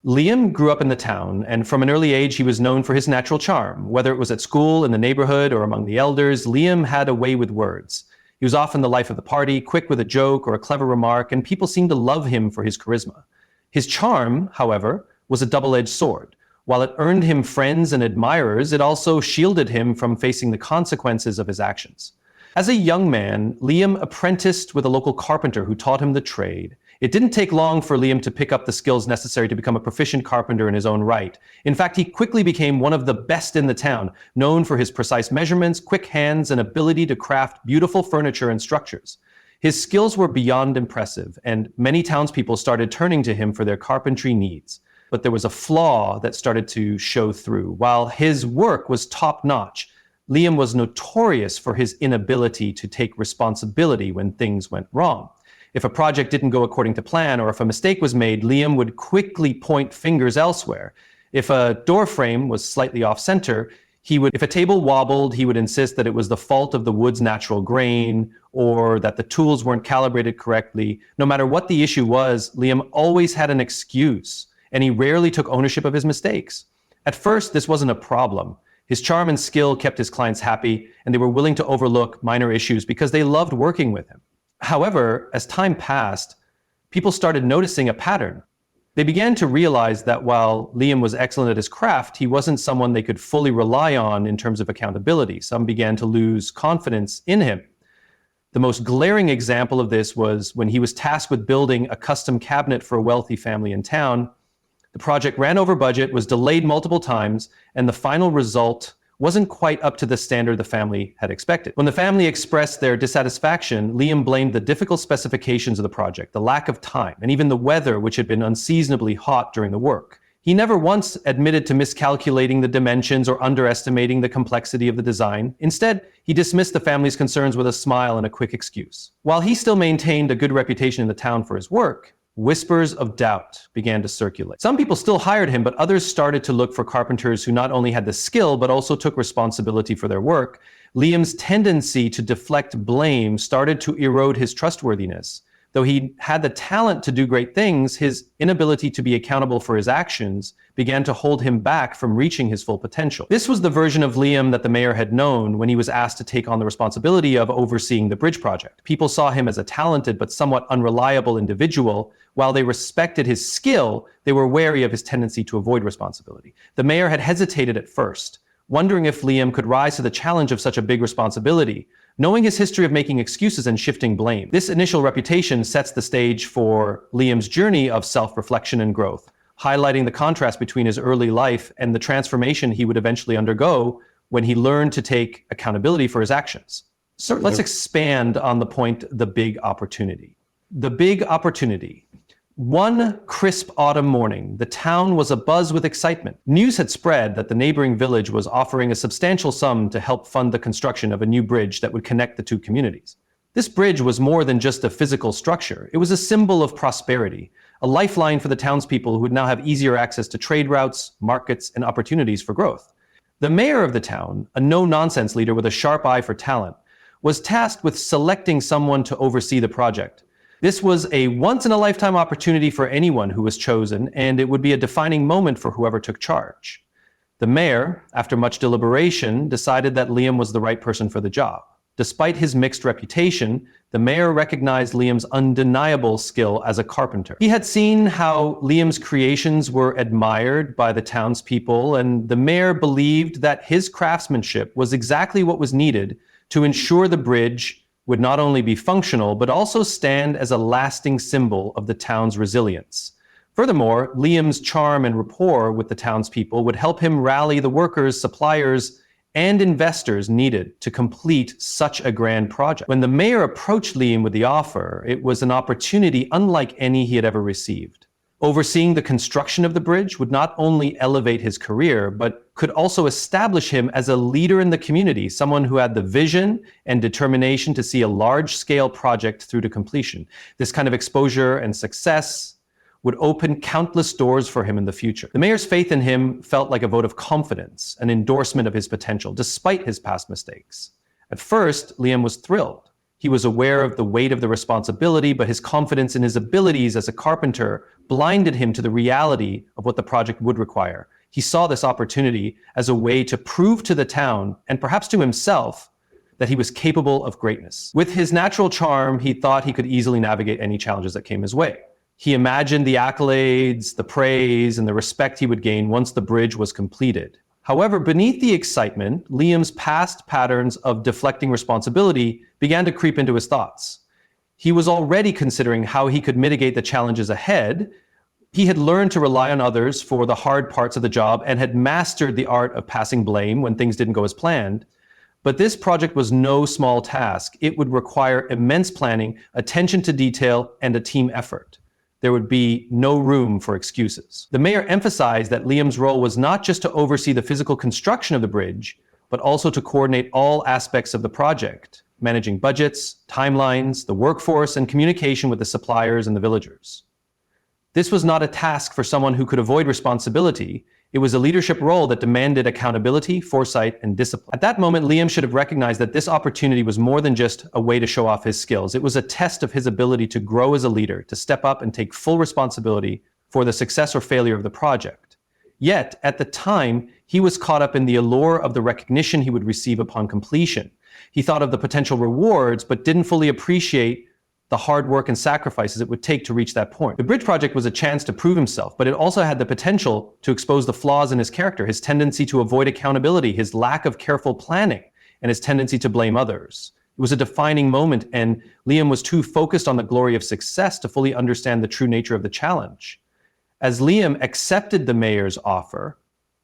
Liam grew up in the town, and from an early age he was known for his natural charm. Whether it was at school, in the neighborhood, or among the elders, Liam had a way with words. He was often the life of the party, quick with a joke or a clever remark, and people seemed to love him for his charisma. His charm, however, was a double-edged sword. While it earned him friends and admirers, it also shielded him from facing the consequences of his actions. As a young man, Liam apprenticed with a local carpenter who taught him the trade. It didn't take long for Liam to pick up the skills necessary to become a proficient carpenter in his own right. In fact, he quickly became one of the best in the town, known for his precise measurements, quick hands, and ability to craft beautiful furniture and structures. His skills were beyond impressive, and many townspeople started turning to him for their carpentry needs. But there was a flaw that started to show through. While his work was top-notch, Liam was notorious for his inability to take responsibility when things went wrong. If a project didn't go according to plan or if a mistake was made, Liam would quickly point fingers elsewhere. If a door frame was slightly off-center, if a table wobbled, he would insist that it was the fault of the wood's natural grain or that the tools weren't calibrated correctly. No matter what the issue was, Liam always had an excuse, and he rarely took ownership of his mistakes. At first, this wasn't a problem. His charm and skill kept his clients happy, and they were willing to overlook minor issues because they loved working with him. However, as time passed, people started noticing a pattern. They began to realize that while Liam was excellent at his craft, he wasn't someone they could fully rely on in terms of accountability. Some began to lose confidence in him. The most glaring example of this was when he was tasked with building a custom cabinet for a wealthy family in town. The project ran over budget, was delayed multiple times, and the final result wasn't quite up to the standard the family had expected. When the family expressed their dissatisfaction, Liam blamed the difficult specifications of the project, the lack of time, and even the weather, which had been unseasonably hot during the work. He never once admitted to miscalculating the dimensions or underestimating the complexity of the design. Instead, he dismissed the family's concerns with a smile and a quick excuse. While he still maintained a good reputation in the town for his work, whispers of doubt began to circulate. Some people still hired him, but others started to look for carpenters who not only had the skill, but also took responsibility for their work. Liam's tendency to deflect blame started to erode his trustworthiness. Though he had the talent to do great things, his inability to be accountable for his actions began to hold him back from reaching his full potential. This was the version of Liam that the mayor had known when he was asked to take on the responsibility of overseeing the bridge project. People saw him as a talented but somewhat unreliable individual. While they respected his skill, they were wary of his tendency to avoid responsibility. The mayor had hesitated at first, wondering if Liam could rise to the challenge of such a big responsibility, knowing his history of making excuses and shifting blame. This initial reputation sets the stage for Liam's journey of self-reflection and growth, highlighting the contrast between his early life and the transformation he would eventually undergo when he learned to take accountability for his actions. So let's expand on the point, the big opportunity. The big opportunity. One crisp autumn morning, the town was abuzz with excitement. News had spread that the neighboring village was offering a substantial sum to help fund the construction of a new bridge that would connect the two communities. This bridge was more than just a physical structure. It was a symbol of prosperity, a lifeline for the townspeople who would now have easier access to trade routes, markets, and opportunities for growth. The mayor of the town, a no-nonsense leader with a sharp eye for talent, was tasked with selecting someone to oversee the project. This was a once-in-a-lifetime opportunity for anyone who was chosen, and it would be a defining moment for whoever took charge. The mayor, after much deliberation, decided that Liam was the right person for the job. Despite his mixed reputation, the mayor recognized Liam's undeniable skill as a carpenter. He had seen how Liam's creations were admired by the townspeople, and the mayor believed that his craftsmanship was exactly what was needed to ensure the bridge would not only be functional, but also stand as a lasting symbol of the town's resilience. Furthermore, Liam's charm and rapport with the townspeople would help him rally the workers, suppliers, and investors needed to complete such a grand project. When the mayor approached Liam with the offer, it was an opportunity unlike any he had ever received. Overseeing the construction of the bridge would not only elevate his career, but could also establish him as a leader in the community, someone who had the vision and determination to see a large-scale project through to completion. This kind of exposure and success would open countless doors for him in the future. The mayor's faith in him felt like a vote of confidence, an endorsement of his potential, despite his past mistakes. At first, Liam was thrilled. He was aware of the weight of the responsibility, but his confidence in his abilities as a carpenter blinded him to the reality of what the project would require. He saw this opportunity as a way to prove to the town, and perhaps to himself, that he was capable of greatness. With his natural charm, he thought he could easily navigate any challenges that came his way. He imagined the accolades, the praise, and the respect he would gain once the bridge was completed. However, beneath the excitement, Liam's past patterns of deflecting responsibility began to creep into his thoughts. He was already considering how he could mitigate the challenges ahead. He had learned to rely on others for the hard parts of the job and had mastered the art of passing blame when things didn't go as planned. But this project was no small task. It would require immense planning, attention to detail, and a team effort. There would be no room for excuses. The mayor emphasized that Liam's role was not just to oversee the physical construction of the bridge, but also to coordinate all aspects of the project, managing budgets, timelines, the workforce, and communication with the suppliers and the villagers. This was not a task for someone who could avoid responsibility. It was a leadership role that demanded accountability, foresight, and discipline. At that moment, Liam should have recognized that this opportunity was more than just a way to show off his skills. It was a test of his ability to grow as a leader, to step up and take full responsibility for the success or failure of the project. Yet, at the time, he was caught up in the allure of the recognition he would receive upon completion. He thought of the potential rewards, but didn't fully appreciate the hard work and sacrifices it would take to reach that point. The bridge project was a chance to prove himself, but it also had the potential to expose the flaws in his character, his tendency to avoid accountability, his lack of careful planning, and his tendency to blame others. It was a defining moment, and Liam was too focused on the glory of success to fully understand the true nature of the challenge. As Liam accepted the mayor's offer,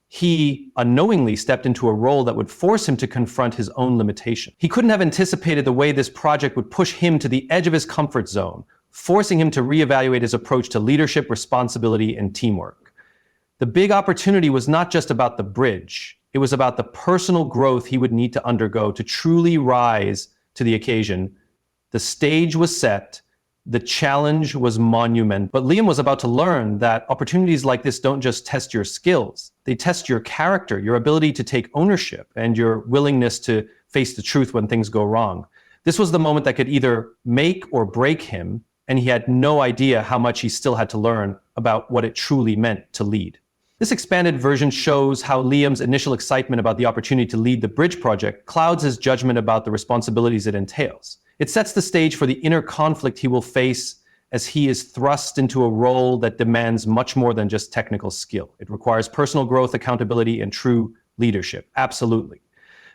he unknowingly stepped into a role that would force him to confront his own limitation. He couldn't have anticipated the way this project would push him to the edge of his comfort zone, forcing him to reevaluate his approach to leadership, responsibility, and teamwork. The big opportunity was not just about the bridge. It was about the personal growth he would need to undergo to truly rise to the occasion. The stage was set. The challenge was monumental, but Liam was about to learn that opportunities like this don't just test your skills. They test your character, your ability to take ownership, and your willingness to face the truth when things go wrong. This was the moment that could either make or break him, and he had no idea how much he still had to learn about what it truly meant to lead. This expanded version shows how Liam's initial excitement about the opportunity to lead the bridge project clouds his judgment about the responsibilities it entails. It sets the stage for the inner conflict he will face as he is thrust into a role that demands much more than just technical skill. It requires personal growth, accountability, and true leadership. Absolutely.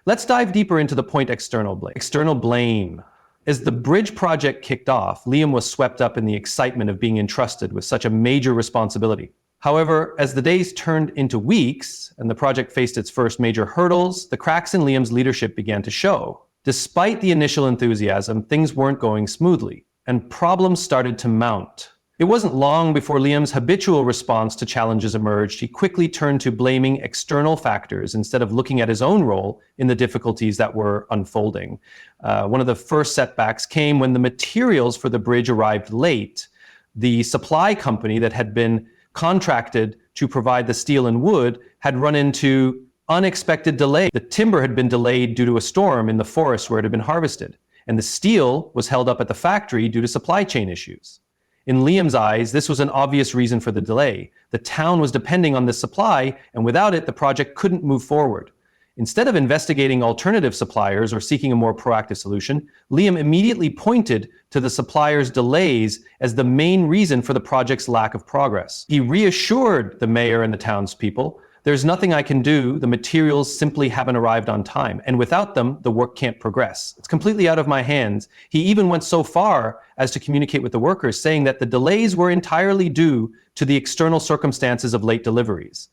Let's dive deeper into the point external blame. External blame. As the bridge project kicked off, Liam was swept up in the excitement of being entrusted with such a major responsibility. However, as the days turned into weeks and the project faced its first major hurdles, the cracks in Liam's leadership began to show. Despite the initial enthusiasm, things weren't going smoothly, and problems started to mount. It wasn't long before Liam's habitual response to challenges emerged. He quickly turned to blaming external factors instead of looking at his own role in the difficulties that were unfolding. One of the first setbacks came when the materials for the bridge arrived late. The supply company that had been contracted to provide the steel and wood had run into unexpected delay. The timber had been delayed due to a storm in the forest where it had been harvested, and the steel was held up at the factory due to supply chain issues. In Liam's eyes, this was an obvious reason for the delay. The town was depending on this supply, and without it, the project couldn't move forward. Instead of investigating alternative suppliers or seeking a more proactive solution, Liam immediately pointed to the suppliers' delays as the main reason for the project's lack of progress. He reassured the mayor and the townspeople, "There's nothing I can do. The materials simply haven't arrived on time. And without them, the work can't progress. It's completely out of my hands." He even went so far as to communicate with the workers, saying that the delays were entirely due to the external circumstances of late deliveries.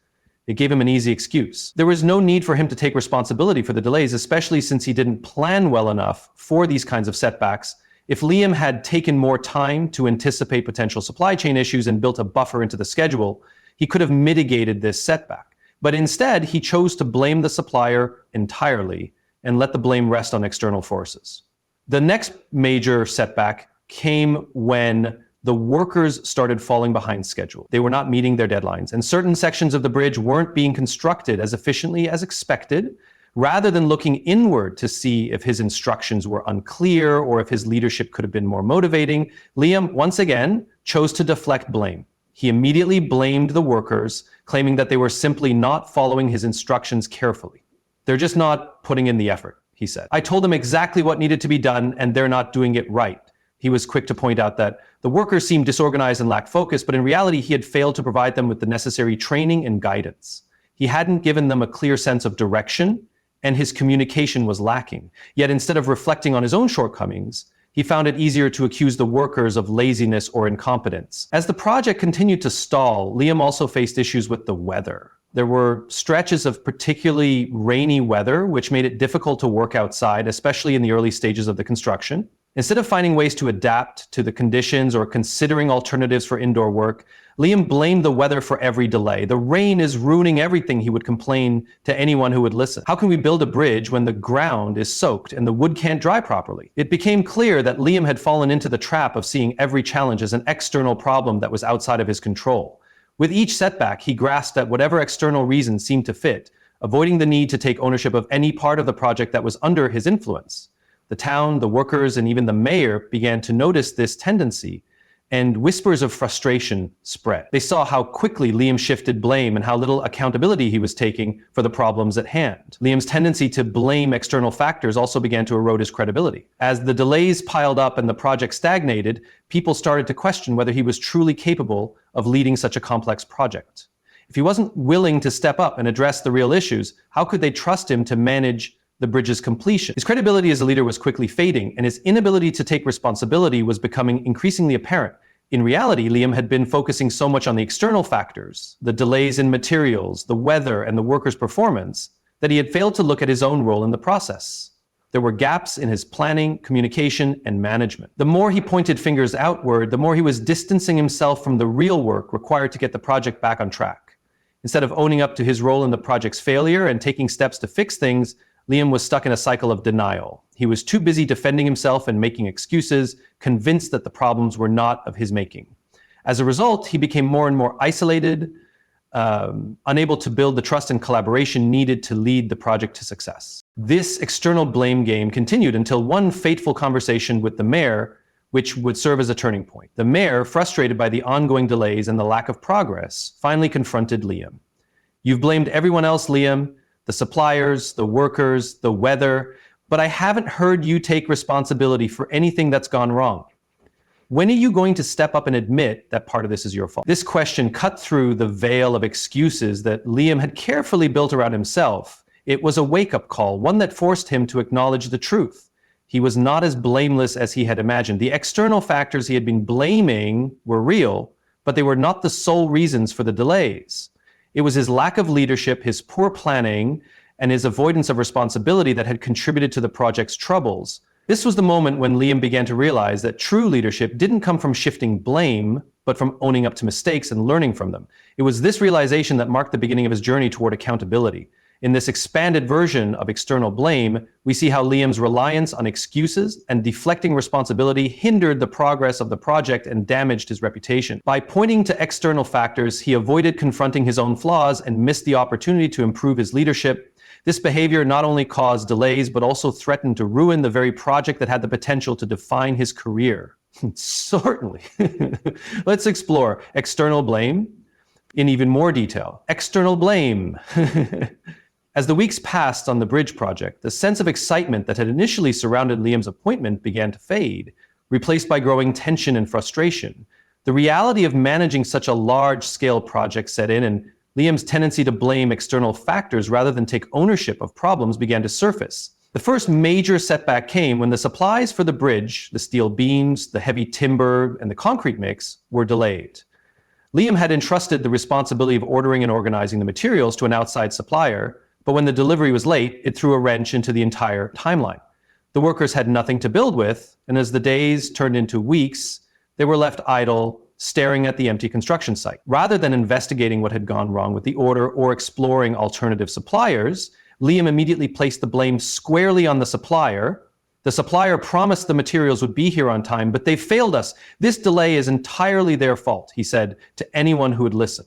It gave him an easy excuse. There was no need for him to take responsibility for the delays, especially since he didn't plan well enough for these kinds of setbacks. If Liam had taken more time to anticipate potential supply chain issues and built a buffer into the schedule, he could have mitigated this setback. But instead, he chose to blame the supplier entirely and let the blame rest on external forces. The next major setback came when the workers started falling behind schedule. They were not meeting their deadlines, and certain sections of the bridge weren't being constructed as efficiently as expected. Rather than looking inward to see if his instructions were unclear or if his leadership could have been more motivating, Liam, once again, chose to deflect blame. He immediately blamed the workers, claiming that they were simply not following his instructions carefully. "They're just not putting in the effort," he said. "I told them exactly what needed to be done, and they're not doing it right." He was quick to point out that the workers seemed disorganized and lacked focus, but in reality, he had failed to provide them with the necessary training and guidance. He hadn't given them a clear sense of direction, and his communication was lacking. Yet instead of reflecting on his own shortcomings, he found it easier to accuse the workers of laziness or incompetence. As the project continued to stall, Liam also faced issues with the weather. There were stretches of particularly rainy weather, which made it difficult to work outside, especially in the early stages of the construction. Instead of finding ways to adapt to the conditions or considering alternatives for indoor work, Liam blamed the weather for every delay. "The rain is ruining everything," he would complain to anyone who would listen. "How can we build a bridge when the ground is soaked and the wood can't dry properly?" It became clear that Liam had fallen into the trap of seeing every challenge as an external problem that was outside of his control. With each setback, he grasped at whatever external reason seemed to fit, avoiding the need to take ownership of any part of the project that was under his influence. The town, the workers, and even the mayor began to notice this tendency, and whispers of frustration spread. They saw how quickly Liam shifted blame and how little accountability he was taking for the problems at hand. Liam's tendency to blame external factors also began to erode his credibility. As the delays piled up and the project stagnated, people started to question whether he was truly capable of leading such a complex project. If he wasn't willing to step up and address the real issues, how could they trust him to manage the bridge's completion? His credibility as a leader was quickly fading, and his inability to take responsibility was becoming increasingly apparent. In reality, Liam had been focusing so much on the external factors, the delays in materials, the weather, and the workers' performance, that he had failed to look at his own role in the process. There were gaps in his planning, communication, and management. The more he pointed fingers outward, the more he was distancing himself from the real work required to get the project back on track. Instead of owning up to his role in the project's failure and taking steps to fix things, Liam was stuck in a cycle of denial. He was too busy defending himself and making excuses, convinced that the problems were not of his making. As a result, he became more and more isolated, unable to build the trust and collaboration needed to lead the project to success. This external blame game continued until one fateful conversation with the mayor, which would serve as a turning point. The mayor, frustrated by the ongoing delays and the lack of progress, finally confronted Liam. "You've blamed everyone else, Liam. The suppliers, the workers, the weather, but I haven't heard you take responsibility for anything that's gone wrong. When are you going to step up and admit that part of this is your fault?" This question cut through the veil of excuses that Liam had carefully built around himself. It was a wake-up call, one that forced him to acknowledge the truth. He was not as blameless as he had imagined. The external factors he had been blaming were real, but they were not the sole reasons for the delays. It was his lack of leadership, his poor planning, and his avoidance of responsibility that had contributed to the project's troubles. This was the moment when Liam began to realize that true leadership didn't come from shifting blame, but from owning up to mistakes and learning from them. It was this realization that marked the beginning of his journey toward accountability. In this expanded version of external blame, we see how Liam's reliance on excuses and deflecting responsibility hindered the progress of the project and damaged his reputation. By pointing to external factors, he avoided confronting his own flaws and missed the opportunity to improve his leadership. This behavior not only caused delays, but also threatened to ruin the very project that had the potential to define his career. Certainly. Let's explore external blame in even more detail. External blame. As the weeks passed on the bridge project, the sense of excitement that had initially surrounded Liam's appointment began to fade, replaced by growing tension and frustration. The reality of managing such a large-scale project set in, and Liam's tendency to blame external factors rather than take ownership of problems began to surface. The first major setback came when the supplies for the bridge, the steel beams, the heavy timber, and the concrete mix, were delayed. Liam had entrusted the responsibility of ordering and organizing the materials to an outside supplier, but when the delivery was late, it threw a wrench into the entire timeline. The workers had nothing to build with, and as the days turned into weeks, they were left idle, staring at the empty construction site. Rather than investigating what had gone wrong with the order or exploring alternative suppliers, Liam immediately placed the blame squarely on the supplier. The supplier promised the materials would be here on time, but they failed us. This delay is entirely their fault, he said to anyone who would listen.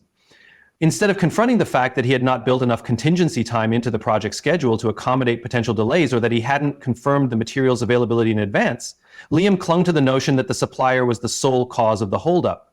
Instead of confronting the fact that he had not built enough contingency time into the project schedule to accommodate potential delays, or that he hadn't confirmed the materials availability in advance, Liam clung to the notion that the supplier was the sole cause of the holdup.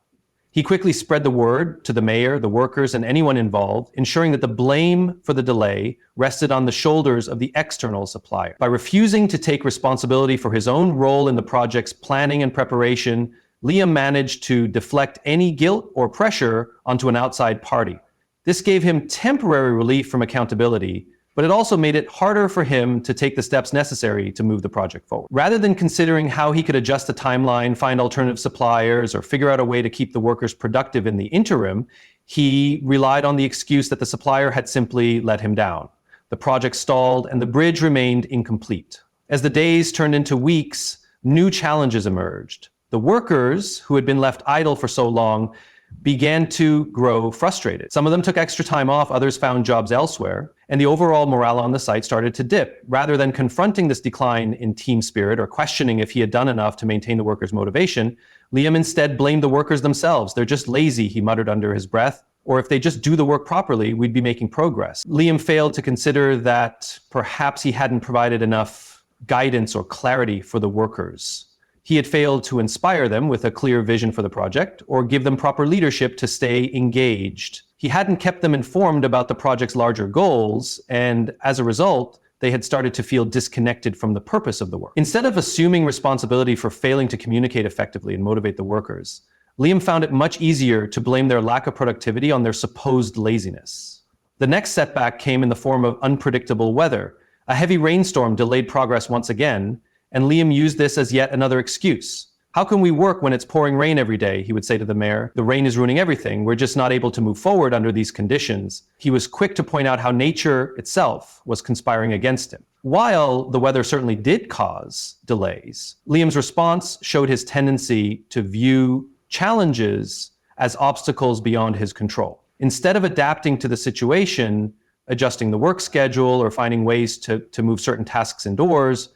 He quickly spread the word to the mayor, the workers, and anyone involved, ensuring that the blame for the delay rested on the shoulders of the external supplier. By refusing to take responsibility for his own role in the project's planning and preparation, Liam managed to deflect any guilt or pressure onto an outside party. This gave him temporary relief from accountability, but it also made it harder for him to take the steps necessary to move the project forward. Rather than considering how he could adjust the timeline, find alternative suppliers, or figure out a way to keep the workers productive in the interim, he relied on the excuse that the supplier had simply let him down. The project stalled and the bridge remained incomplete. As the days turned into weeks, new challenges emerged. The workers, who had been left idle for so long, began to grow frustrated. Some of them took extra time off, others found jobs elsewhere, and the overall morale on the site started to dip. Rather than confronting this decline in team spirit or questioning if he had done enough to maintain the workers' motivation, Liam instead blamed the workers themselves. "They're just lazy," he muttered under his breath, "or if they just do the work properly, we'd be making progress." Liam failed to consider that perhaps he hadn't provided enough guidance or clarity for the workers. He had failed to inspire them with a clear vision for the project or give them proper leadership to stay engaged. He hadn't kept them informed about the project's larger goals, and as a result, they had started to feel disconnected from the purpose of the work. Instead of assuming responsibility for failing to communicate effectively and motivate the workers, Liam found it much easier to blame their lack of productivity on their supposed laziness. The next setback came in the form of unpredictable weather. A heavy rainstorm delayed progress once again, and Liam used this as yet another excuse. "How can we work when it's pouring rain every day?" he would say to the mayor. "The rain is ruining everything. We're just not able to move forward under these conditions." He was quick to point out how nature itself was conspiring against him. While the weather certainly did cause delays, Liam's response showed his tendency to view challenges as obstacles beyond his control. Instead of adapting to the situation, adjusting the work schedule, or finding ways to move certain tasks indoors,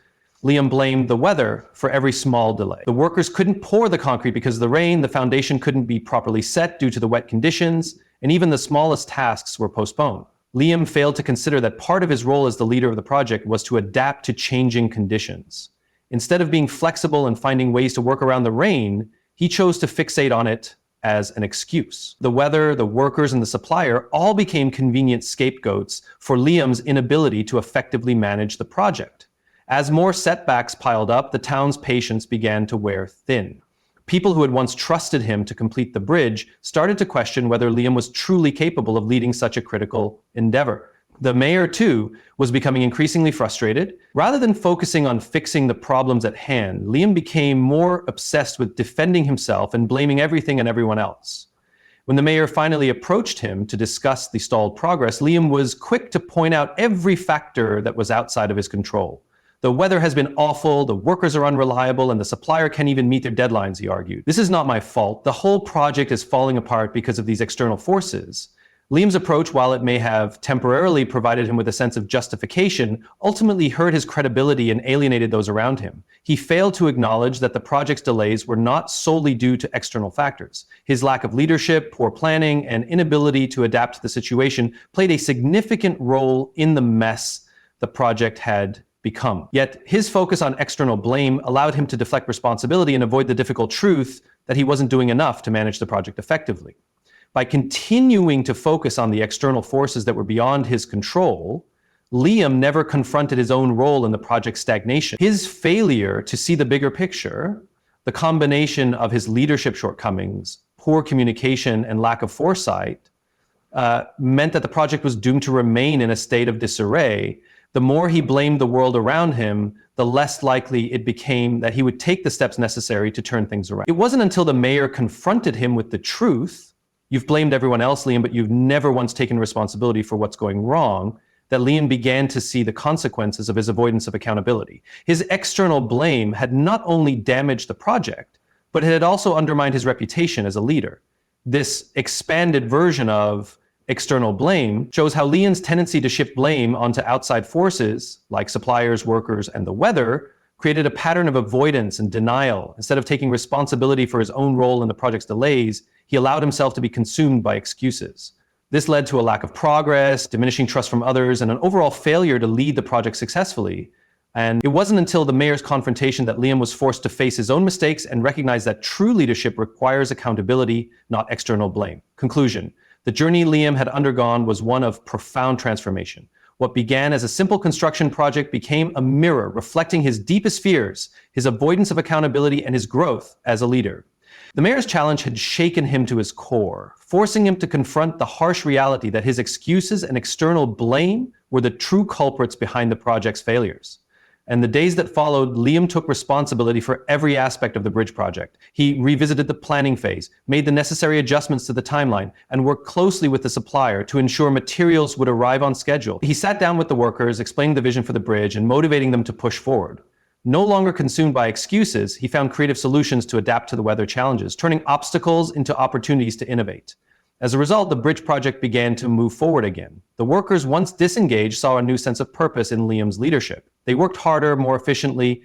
Liam blamed the weather for every small delay. The workers couldn't pour the concrete because of the rain, the foundation couldn't be properly set due to the wet conditions, and even the smallest tasks were postponed. Liam failed to consider that part of his role as the leader of the project was to adapt to changing conditions. Instead of being flexible and finding ways to work around the rain, he chose to fixate on it as an excuse. The weather, the workers, and the supplier all became convenient scapegoats for Liam's inability to effectively manage the project. As more setbacks piled up, the town's patience began to wear thin. People who had once trusted him to complete the bridge started to question whether Liam was truly capable of leading such a critical endeavor. The mayor, too, was becoming increasingly frustrated. Rather than focusing on fixing the problems at hand, Liam became more obsessed with defending himself and blaming everything and everyone else. When the mayor finally approached him to discuss the stalled progress, Liam was quick to point out every factor that was outside of his control. "The weather has been awful, the workers are unreliable, and the supplier can't even meet their deadlines," he argued. "This is not my fault. The whole project is falling apart because of these external forces." Liam's approach, while it may have temporarily provided him with a sense of justification, ultimately hurt his credibility and alienated those around him. He failed to acknowledge that the project's delays were not solely due to external factors. His lack of leadership, poor planning, and inability to adapt to the situation played a significant role in the mess the project had become. Yet his focus on external blame allowed him to deflect responsibility and avoid the difficult truth that he wasn't doing enough to manage the project effectively. By continuing to focus on the external forces that were beyond his control, Liam never confronted his own role in the project's stagnation. His failure to see the bigger picture, the combination of his leadership shortcomings, poor communication, and lack of foresight, meant that the project was doomed to remain in a state of disarray. The more he blamed the world around him, the less likely it became that he would take the steps necessary to turn things around. It wasn't until the mayor confronted him with the truth, "You've blamed everyone else, Liam, but you've never once taken responsibility for what's going wrong," that Liam began to see the consequences of his avoidance of accountability. His external blame had not only damaged the project, but it had also undermined his reputation as a leader. This expanded version of external blame shows how Liam's tendency to shift blame onto outside forces, like suppliers, workers, and the weather, created a pattern of avoidance and denial. Instead of taking responsibility for his own role in the project's delays, he allowed himself to be consumed by excuses. This led to a lack of progress, diminishing trust from others, and an overall failure to lead the project successfully. And it wasn't until the mayor's confrontation that Liam was forced to face his own mistakes and recognize that true leadership requires accountability, not external blame. Conclusion: the journey Liam had undergone was one of profound transformation. What began as a simple construction project became a mirror reflecting his deepest fears, his avoidance of accountability, and his growth as a leader. The mayor's challenge had shaken him to his core, forcing him to confront the harsh reality that his excuses and external blame were the true culprits behind the project's failures. And the days that followed, Liam took responsibility for every aspect of the bridge project. He revisited the planning phase, made the necessary adjustments to the timeline, and worked closely with the supplier to ensure materials would arrive on schedule. He sat down with the workers, explaining the vision for the bridge and motivating them to push forward. No longer consumed by excuses, he found creative solutions to adapt to the weather challenges, turning obstacles into opportunities to innovate. As a result, the bridge project began to move forward again. The workers, once disengaged, saw a new sense of purpose in Liam's leadership. They worked harder, more efficiently,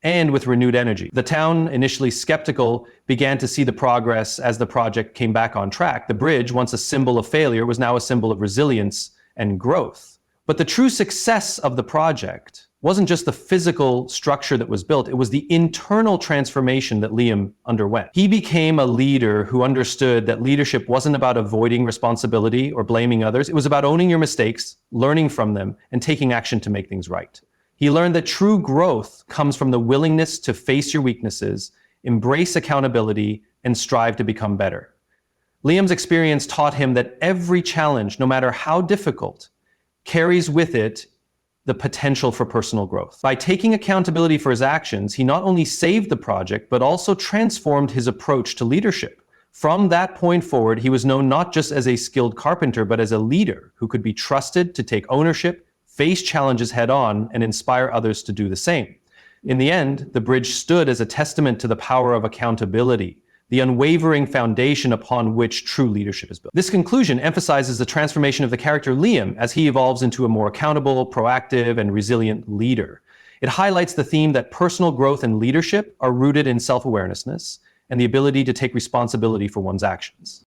and with renewed energy. The town, initially skeptical, began to see the progress as the project came back on track. The bridge, once a symbol of failure, was now a symbol of resilience and growth. But the true success of the project wasn't just the physical structure that was built, it was the internal transformation that Liam underwent. He became a leader who understood that leadership wasn't about avoiding responsibility or blaming others. It was about owning your mistakes, learning from them, and taking action to make things right. He learned that true growth comes from the willingness to face your weaknesses, embrace accountability, and strive to become better. Liam's experience taught him that every challenge, no matter how difficult, carries with it the potential for personal growth. By taking accountability for his actions, he not only saved the project, but also transformed his approach to leadership. From that point forward, he was known not just as a skilled carpenter, but as a leader who could be trusted to take ownership, face challenges head on, and inspire others to do the same. In the end, the bridge stood as a testament to the power of accountability, the unwavering foundation upon which true leadership is built. This conclusion emphasizes the transformation of the character Liam as he evolves into a more accountable, proactive, and resilient leader. It highlights the theme that personal growth and leadership are rooted in self-awareness and the ability to take responsibility for one's actions.